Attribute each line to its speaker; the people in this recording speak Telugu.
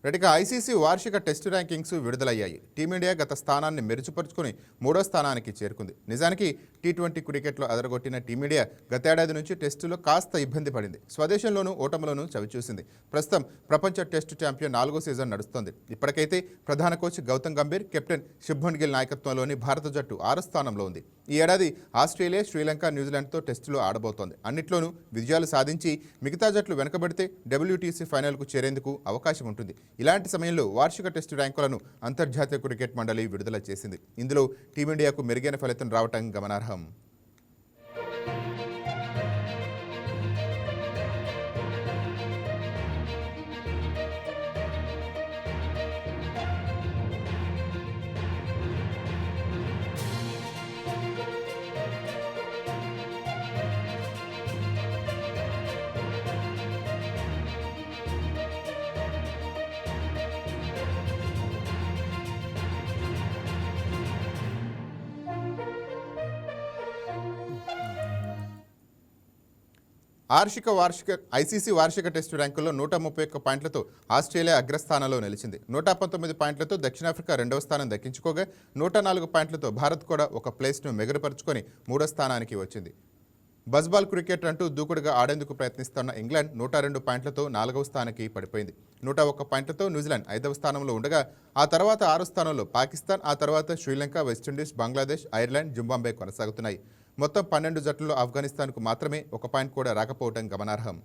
Speaker 1: రెటిక ఐసీసీ వార్షిక టెస్టు ర్యాంకింగ్స్ విడుదలయ్యాయి. టీమిండియా గత స్థానాన్ని మెరుగుపరుచుకుని 3వ స్థానానికి చేరుకుంది. నిజానికి టీ20 క్రికెట్లో అదరగొట్టిన టీమిండియా గతేడాది నుంచి టెస్టులో కాస్త ఇబ్బంది పడింది. స్వదేశంలోనూ ఓటములను చవిచూసింది. ప్రస్తుతం ప్రపంచ టెస్టు ఛాంపియన్ 4వ సీజన్ నడుస్తోంది. ఇప్పటికైతే ప్రధాన కోచ్ గౌతమ్ గంభీర్, కెప్టెన్ శుభ్మన్ గిల్ నాయకత్వంలోని భారత జట్టు 6వ స్థానంలో ఉంది. ఈ ఏడాది ఆస్ట్రేలియా, శ్రీలంక, న్యూజిలాండ్తో టెస్టులు ఆడబోతోంది. అన్నిట్లోనూ విజయాలు సాధించి మిగతా జట్లు వెనుకబడితే WTC ఫైనల్కు చేరేందుకు అవకాశం ఉంటుంది. ఇలాంటి సమయంలో వార్షిక టెస్టు ర్యాంకులను అంతర్జాతీయ క్రికెట్ మండలి విడుదల చేసింది. ఇందులో టీమిండియాకు మెరుగైన ఫలితం రావటం గమనార్హం. ఐసీసీ వార్షిక టెస్టు ర్యాంకుల్లో 131 పాయింట్లతో ఆస్ట్రేలియా అగ్రస్థానంలో నిలిచింది. 119 పాయింట్లతో దక్షిణాఫ్రికా 2వ స్థానం దక్కించుకోగా 104 పాయింట్లతో భారత్ కూడా ఒక ప్లేస్ను మెరుగుపరుచుకొని 3వ స్థానానికి వచ్చింది. బజ్బాల్ క్రికెట్ అంటూ దూకుడుగా ఆడేందుకు ప్రయత్నిస్తున్న ఇంగ్లాండ్ 102 పాయింట్లతో 4వ స్థానానికి పడిపోయింది. 101 పాయింట్లతో న్యూజిలాండ్ 5వ స్థానంలో ఉండగా ఆ తర్వాత 6వ స్థానంలో పాకిస్తాన్, ఆ తర్వాత Sri Lanka, West Indies, Bangladesh, Ireland, Zimbabwe కొనసాగుతున్నాయి. మొత్తం 12 జట్లలో ఆఫ్ఘనిస్తాన్కు మాత్రమే 1 పాయింట్ కూడా రాకపోవడం గమనార్హం.